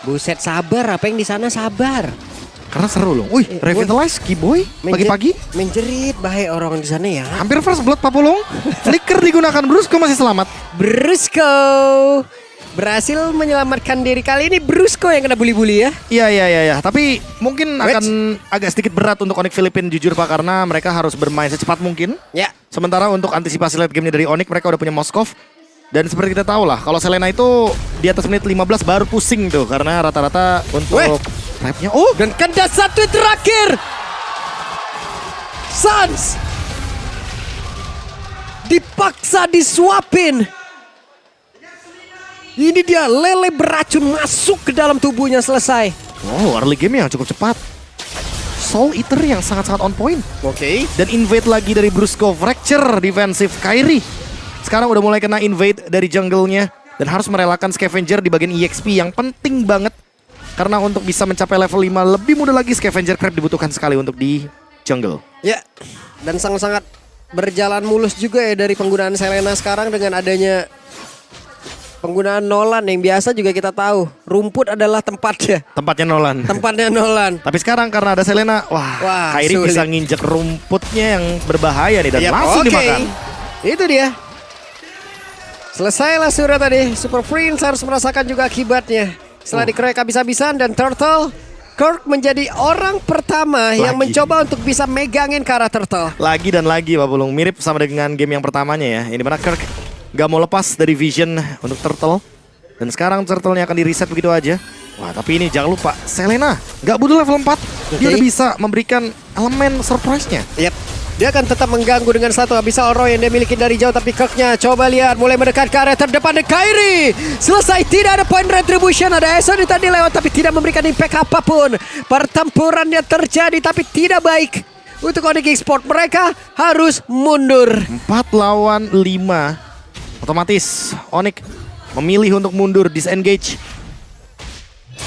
Buset, sabar. Apa yang di sana sabar? Karena seru loh. Wih, revitalize Keyboy pagi-pagi. Menjerit, bahaya orang di sana ya. Hampir first blood Papulong. Flicker digunakan, Brusco masih selamat. Brusco berhasil menyelamatkan diri. Kali ini Brusco yang kena bully-bully ya. Iya. Tapi mungkin akan agak sedikit berat untuk Onyx Filipin jujur Pak. Karena mereka harus bermain secepat mungkin. Ya. Sementara untuk antisipasi late game-nya dari Onyx mereka udah punya Moskov. Dan seperti kita tahu lah, kalau Selena itu di atas menit 15 baru pusing tuh. Karena rata-rata untuk trapnya. Oh, Dan kandas satu yang terakhir. Suns dipaksa disuapin. Ini dia lele beracun masuk ke dalam tubuhnya, selesai. wow, early game yang cukup cepat. Soul Eater yang sangat-sangat on point. Oke. Dan invade lagi dari Brusco, fracture defensive Kairi. Sekarang udah mulai kena invade dari jungle-nya. Dan harus merelakan Scavenger di bagian EXP yang penting banget. Karena untuk bisa mencapai level 5 lebih mudah lagi Scavenger Crab dibutuhkan sekali untuk di jungle. Ya, dan sangat-sangat berjalan mulus juga ya dari penggunaan Selena sekarang dengan adanya penggunaan Nolan yang biasa juga kita tahu. Rumput adalah tempatnya. Tempatnya Nolan. Tempatnya Nolan. Tapi sekarang karena ada Selena, wah Kairi sulit. bisa nginjek rumputnya yang berbahaya nih. Dan Yap, langsung dimakan. Itu dia. Selesailah sudah tadi. Super Prince harus merasakan juga akibatnya. Setelah dikeroyok habis-habisan dan Turtle, Kirk menjadi orang pertama yang mencoba untuk bisa megangin ke arah Turtle. Lagi dan lagi Pak Pulung, mirip sama dengan game yang pertamanya ya. Ini mana Kirk gak mau lepas dari vision untuk Turtle. Dan sekarang Turtle-nya akan di reset begitu aja. Wah tapi ini jangan lupa Selena gak butuh level 4. Dia udah bisa memberikan elemen surprise-nya. Yap. Dia akan tetap mengganggu dengan satu Abyssal Aura yang dia miliki dari jauh. Tapi Kirk-nya coba lihat mulai mendekat ke area terdepan. Dan Kairi selesai, tidak ada point retribution. Ada Eson yang tadi lewat tapi tidak memberikan impact apapun. Pertempuran yang terjadi tapi tidak baik untuk Onyx Esports. Mereka harus mundur. 4 lawan 5. Otomatis Onyx memilih untuk mundur, disengage.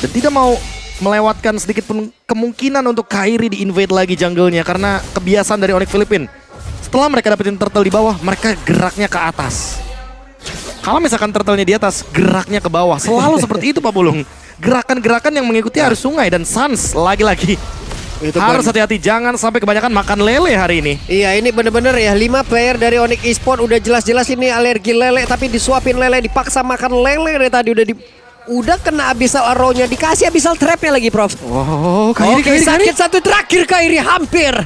Dan tidak mau melewatkan sedikit pun kemungkinan untuk Kairi di-invade lagi jungle-nya. Karena kebiasaan dari Onyx Filipin, setelah mereka dapetin turtle di bawah, mereka geraknya ke atas. Kalau misalkan turtle-nya di atas, geraknya ke bawah. Selalu seperti itu Pak Pulung. Gerakan-gerakan yang mengikuti arus sungai. Dan Suns lagi-lagi harus hati-hati, jangan sampai kebanyakan makan lele hari ini. Iya, ini bener-bener ya 5 player dari Onyx Esports udah jelas-jelas ini alergi lele. Tapi disuapin lele, dipaksa makan lele dari tadi. Udah kena Abyssal Arrow-nya, dikasih Abyssal Trap-nya lagi, Prof. Oh, Kairi. Sakit satu terakhir Kairi, hampir.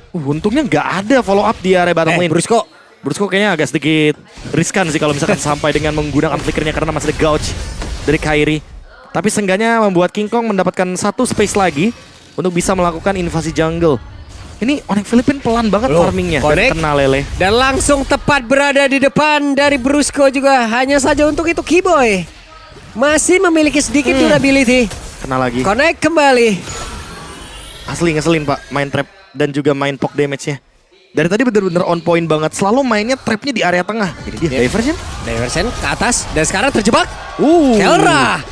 Untungnya nggak ada follow up di area bottom lane. Brusco kayaknya agak sedikit riskan sih kalau misalkan sampai dengan menggunakan flickernya karena masih ada gouge dari Kairi. Tapi seenggaknya membuat King Kong mendapatkan satu space lagi untuk bisa melakukan invasi jungle. Ini Onyx Filipin pelan banget farmingnya dan kena lele. Dan langsung tepat berada di depan dari Brusco juga. Hanya saja untuk itu Keyboy masih memiliki sedikit durability. Kena lagi. Connect kembali. Asli ngeselin Pak, main trap dan juga main poke damage-nya. Dari tadi bener-bener on point banget. Selalu mainnya trapnya di area tengah. Ini dia Diversion ke atas dan sekarang terjebak. Kelra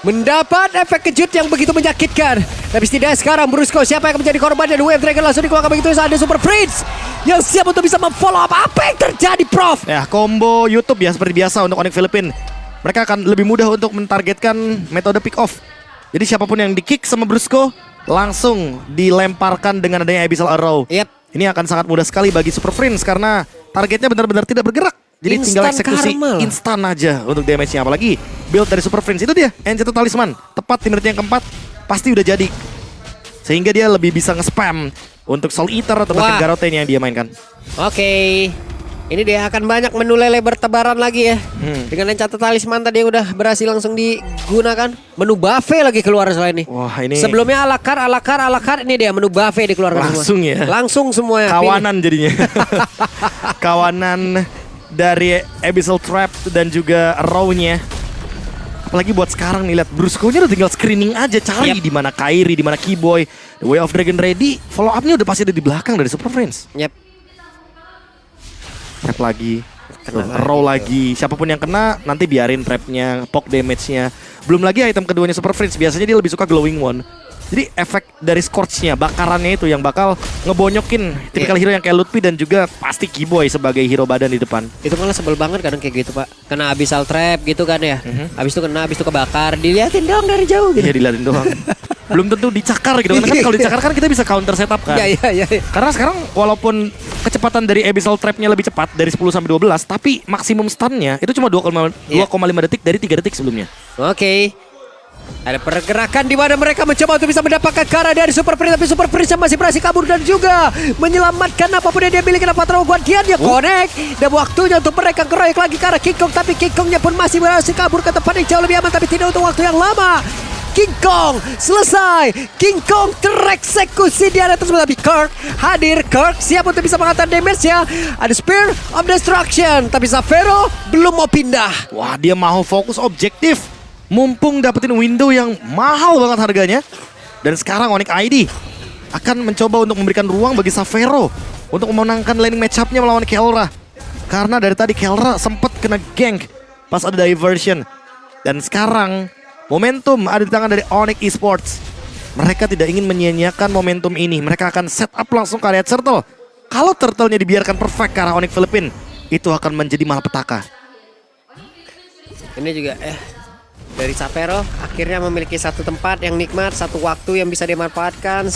mendapat efek kejut yang begitu menyakitkan. Tapi setidaknya sekarang Brusco siapa yang menjadi korban dan Wave Dragon langsung dikeluarkan begitu saja. Ada Super Prince yang siap untuk bisa memfollow up. Apa yang terjadi, Prof? Ya, combo YouTube ya seperti biasa untuk Onyx Filipin. Mereka akan lebih mudah untuk mentargetkan metode pick off. Jadi siapapun yang di-kick sama Brusco langsung dilemparkan dengan adanya Abyssal Arrow. Ini akan sangat mudah sekali bagi Super Prince karena targetnya benar-benar tidak bergerak. Jadi tinggal eksekusi instan aja untuk damage-nya. Apalagi build dari Super Prince itu dia, Enchanted Talisman. Tepat di menit yang keempat pasti udah jadi. Sehingga dia lebih bisa nge-spam untuk Soul Eater atau bahkan Garrote-nya yang dia mainkan. Oke. Ini dia akan banyak menu lele bertebaran lagi ya. Dengan Enchanted Talisman tadi yang udah berhasil langsung digunakan. Menu buffet lagi keluar selain ini. Wah ini sebelumnya ala carte ini dia menu buffet dikeluarkan langsung semua. Ya. Langsung semua ya. Kawanan jadinya. Kawanan dari Abyssal Trap dan juga Raw-nya. Apalagi buat sekarang nih, lihat Brusco-nya udah tinggal screening aja, cari di mana Kairi, di mana Keyboy. The Way of Dragon ready, follow up-nya udah pasti ada di belakang dari Super Friends. Trap lagi, roll lagi. Siapapun yang kena nanti biarin trapnya, poke damage-nya. Belum lagi item keduanya Super Friends, biasanya dia lebih suka Glowing One. Jadi efek dari scorch-nya, bakarannya itu yang bakal ngebonyokin tipikal hero yang kayak Lutfi dan juga pasti Keyboy sebagai hero badan di depan. Itu malah sebel banget kadang kayak gitu pak. Kena abyssal trap gitu kan ya. Habis itu kena, habis itu kebakar. Diliatin dong dari jauh gitu. Iya diliatin doang. Belum tentu dicakar gitu kan. Kan kalau dicakar kan kita bisa counter setup kan. Iya. Karena sekarang walaupun kecepatan dari abyssal trap-nya lebih cepat dari 10 sampai 12, tapi maksimum stun-nya itu cuma 2,5 detik dari 3 detik sebelumnya. Oke. Ada pergerakan di mana mereka mencoba untuk bisa mendapatkan Kara dari Super Prince, tapi Super Prince masih berhasil kabur dan juga menyelamatkan apapun yang dia miliki. Dapat terlalu Guardian dia connect dan waktunya untuk mereka keroyok lagi ke arah King Kong, tapi King Kongnya pun masih berhasil kabur ke tempat yang jauh lebih aman, tapi tidak untuk waktu yang lama. King Kong selesai. King Kong tereksekusi di area tersebut, tapi Kirk hadir. Kirk siap untuk bisa menghantar damage-nya. Ada Spear of Destruction, tapi Xavero belum mau pindah. Wah, dia mau fokus objektif. Mumpung dapetin window yang mahal banget harganya. Dan sekarang Onyx ID akan mencoba untuk memberikan ruang bagi Xavero untuk memenangkan laning match-up-nya melawan Kelra. Karena dari tadi Kelra sempat kena gank pas ada diversion. Dan sekarang momentum ada di tangan dari Onyx Esports. Mereka tidak ingin menyia-nyiakan momentum ini. Mereka akan set up langsung ke area turtle. Kalau turtle-nya dibiarkan perfect ke arah Onyx Philippines, itu akan menjadi malapetaka. Ini juga dari Xavero akhirnya memiliki satu tempat yang nikmat, satu waktu yang bisa dimanfaatkan,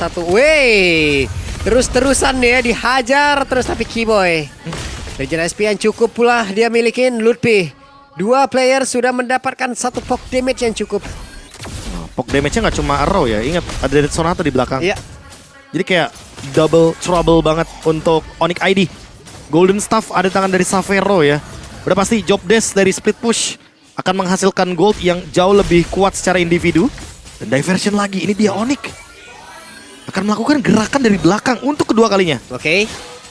terus-terusan ya dihajar terus, tapi Keyboy Legend SP yang cukup pula dia milikin. Lutfi, 2 player sudah mendapatkan satu poke damage yang cukup. Poke damage-nya nggak cuma arrow ya, ingat ada Dead Sonata di belakang. Iya. Jadi kayak double trouble banget untuk Onyx ID. Golden Staff ada di tangan dari Xavero ya. Udah pasti job desk dari split push akan menghasilkan gold yang jauh lebih kuat secara individu. Dan diversion lagi, ini dia Onyx akan melakukan gerakan dari belakang untuk kedua kalinya. Oke.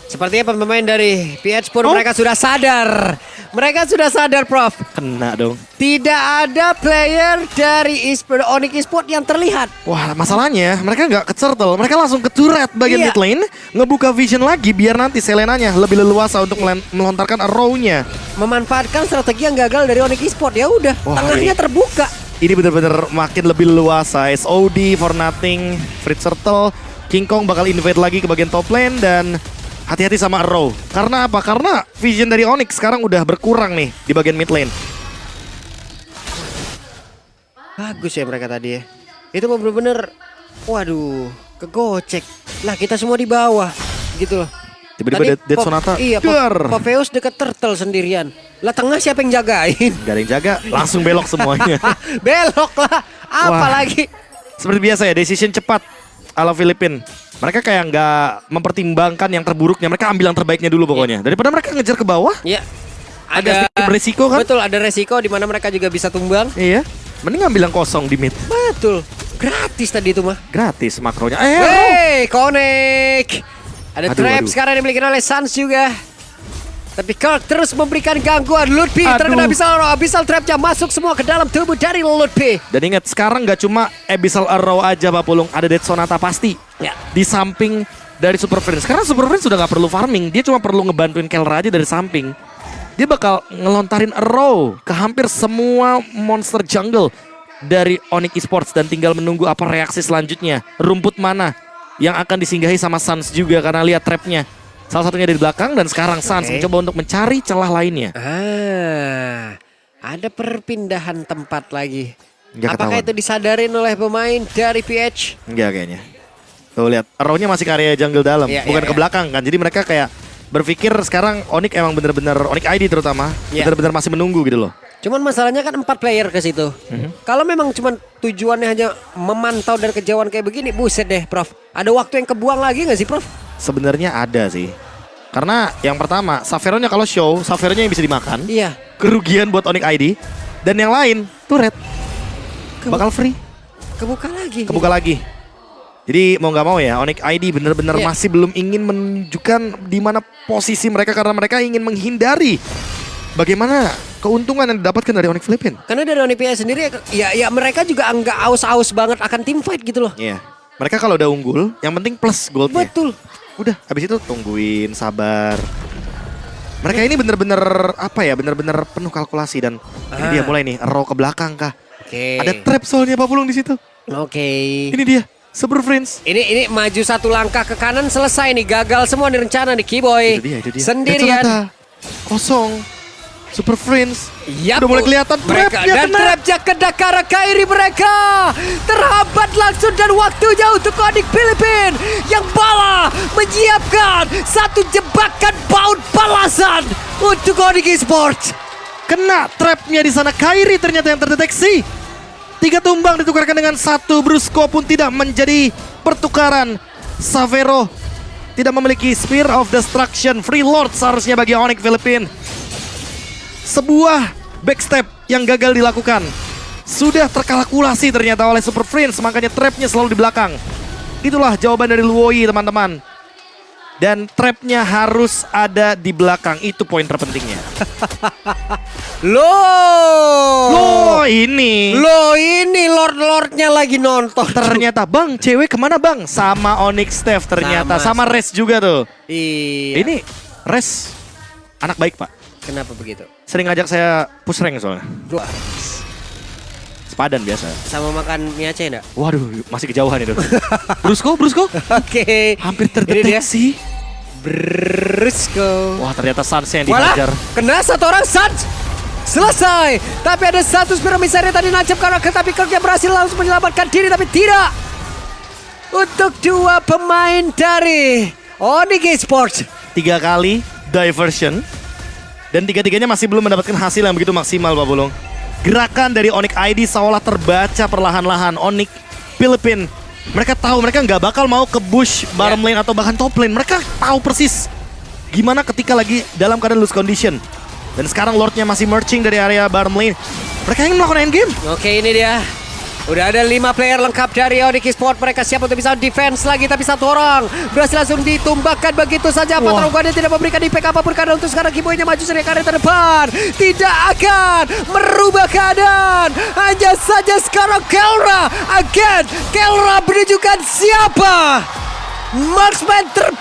Sepertinya pemain dari PH pun mereka sudah sadar. Mereka sudah sadar, Prof. Kena dong. Tidak ada player dari Onyx Esports yang terlihat. Wah, masalahnya mereka nggak ke turtle, mereka langsung ke turret bagian Iya. mid lane, ngebuka vision lagi biar nanti Selenanya lebih leluasa untuk melontarkan arrow-nya. Memanfaatkan strategi yang gagal dari Onyx Esports. Ya udah, Wah, tengahnya ini- terbuka. Ini bener-bener makin lebih leluasa. SOD, For Nothing, Fritz Turtle, King Kong bakal invade lagi ke bagian top lane dan hati-hati sama arrow. Karena apa? Karena vision dari Onyx sekarang udah berkurang nih di bagian mid lane. Bagus ya mereka tadi ya. Itu bener-bener, waduh, kegocek. Lah kita semua di bawah, gitu loh. Tiba-tiba Tadi Dead Sonata, Iya, dar. Popheus deket turtle sendirian. Lah tengah siapa yang jagain? Gak ada yang jaga, langsung belok semuanya. Belok lah, Wah. apalagi. Seperti biasa ya, decision cepat ala Filipin. Mereka kayak nggak mempertimbangkan yang terburuknya, mereka ambil yang terbaiknya dulu pokoknya. Daripada mereka ngejar ke bawah, Ya, agak sedikit beresiko kan? Betul, ada resiko di mana mereka juga bisa tumbang. Iya, mending ambil yang kosong di mid. Betul, gratis tadi itu mah. Gratis makronya. Wey, connect. Ada Aduh, trap aduh. sekarang dimiliki oleh Sans juga. Tapi Kirk terus memberikan gangguan. Lutfi terkena abyssal trapnya masuk semua ke dalam tubuh dari Lutfi. Dan ingat sekarang nggak cuma Abyssal Arrow aja Pak Pulung, ada Dead Sonata pasti. Ya. Di samping dari Super Prince. Karena Super Prince sudah nggak perlu farming, dia cuma perlu ngebantuin Kelra aja dari samping. Dia bakal ngelontarin arrow ke hampir semua monster jungle dari Onyx Esports dan tinggal menunggu apa reaksi selanjutnya. Rumput mana yang akan disinggahi sama Sans juga karena lihat trapnya. Salah satunya dari belakang dan sekarang Sans mencoba untuk mencari celah lainnya. Ada perpindahan tempat lagi. Nggak Apakah ketahuan. itu disadarin oleh pemain dari PH? Enggak kayaknya. Tuh lihat, arrow-nya masih ke area jungle dalam, Iya, bukan iya, ke iya. belakang kan. Jadi mereka kayak berpikir sekarang Onyx emang bener-bener, Onyx ID terutama, Iya. bener-bener masih menunggu gitu loh. Cuman masalahnya kan 4 player ke situ. Kalau memang cuman tujuannya hanya memantau dari kejauhan kayak begini, buset deh, Prof. Ada waktu yang kebuang lagi nggak sih, Prof? Sebenarnya ada sih. Karena yang pertama, Xavero-nya kalau show, Xavero-nya yang bisa dimakan. Iya. Kerugian buat Onyx ID. Dan yang lain, turret. Bakal free, Kebuka lagi. kebuka lagi. Jadi mau nggak mau ya, Onyx ID bener-bener Iya. masih belum ingin menunjukkan di mana posisi mereka karena mereka ingin menghindari bagaimana keuntungan yang didapatkan dari Onyx Philippines. Karena dari Onyx sendiri ya mereka juga nggak aus-aus banget akan team fight gitu loh. Iya. Mereka kalau udah unggul, yang penting plus goldnya. Betul. Udah, habis itu tungguin, sabar. Mereka ini bener-bener apa ya, bener-bener penuh kalkulasi dan ini dia mulai nih, arrow ke belakang kah. Oke. Ada trap soalnya Pak Pulung di situ. Oke. Ini dia, Super Prince. Ini maju satu langkah ke kanan selesai nih. Gagal semua nih rencana nih Kiboy. Itu dia. Sendirian. Dan ternyata kosong. Super Prince. Yap, Udah mulai kelihatan mereka trapnya dan kena. trapnya kena ke arah Kairi mereka. Terhambat langsung dan waktunya untuk Onyx Filipin yang bala menyiapkan satu jebakan baut balasan untuk Onyx Esports. Kena trapnya di sana. Kairi ternyata yang terdeteksi. 3 tumbang ditukarkan dengan 1. Brusco pun tidak menjadi pertukaran. Savero tidak memiliki Spear of Destruction. Free Lord seharusnya bagi Onyx Filipin. Sebuah backstep yang gagal dilakukan. Sudah terkalkulasi ternyata oleh Super Prince, makanya trapnya selalu di belakang. Itulah jawaban dari Luoi teman-teman. Dan trapnya harus ada di belakang, itu poin terpentingnya. Loh ini Lord-Lordnya lagi nonton. ternyata bang, cewek kemana bang? Sama Onyx Steph ternyata, sama Res juga tuh. Iya. Ini Res anak baik pak. Kenapa begitu? Sering ngajak saya push rank soalnya. Wah, Sepadan biasa. sama makan mie Aceh enggak? Waduh, masih kejauhan itu. Brusco. Oke. Hampir Ini dia. terdeteksi. Brusco. Wah, ternyata Sans yang Walah, dihajar. kena satu orang Sans. Selesai. Tapi ada satu Spear Missile tadi nancap karena tapi Kirknya berhasil langsung menyelamatkan diri tapi tidak. Untuk 2 pemain dari Onyx Esports. 3 kali diversion. Dan 3-3-nya masih belum mendapatkan hasil yang begitu maksimal Pak Bulung. Gerakan dari Onyx ID seolah terbaca perlahan-lahan. Onyx Filipin, mereka tahu mereka nggak bakal mau ke bush bottom lane atau bahkan top lane. Mereka tahu persis gimana ketika lagi dalam keadaan lose condition. Dan sekarang Lordnya masih marching dari area bottom lane. Mereka ingin melakukan endgame. Oke, ini dia. Udah ada 5 player lengkap dari Onyx Esports. Mereka siap untuk bisa defense lagi. Tapi 1 orang berhasil langsung ditumbangkan begitu saja. Wah. Patruganya tidak memberikan impact apapun. Karena untuk sekarang Kiboynya maju seri karir terdepan. Tidak akan merubah keadaan. Hanya saja sekarang Kelra menunjukkan siapa marksman terbaik.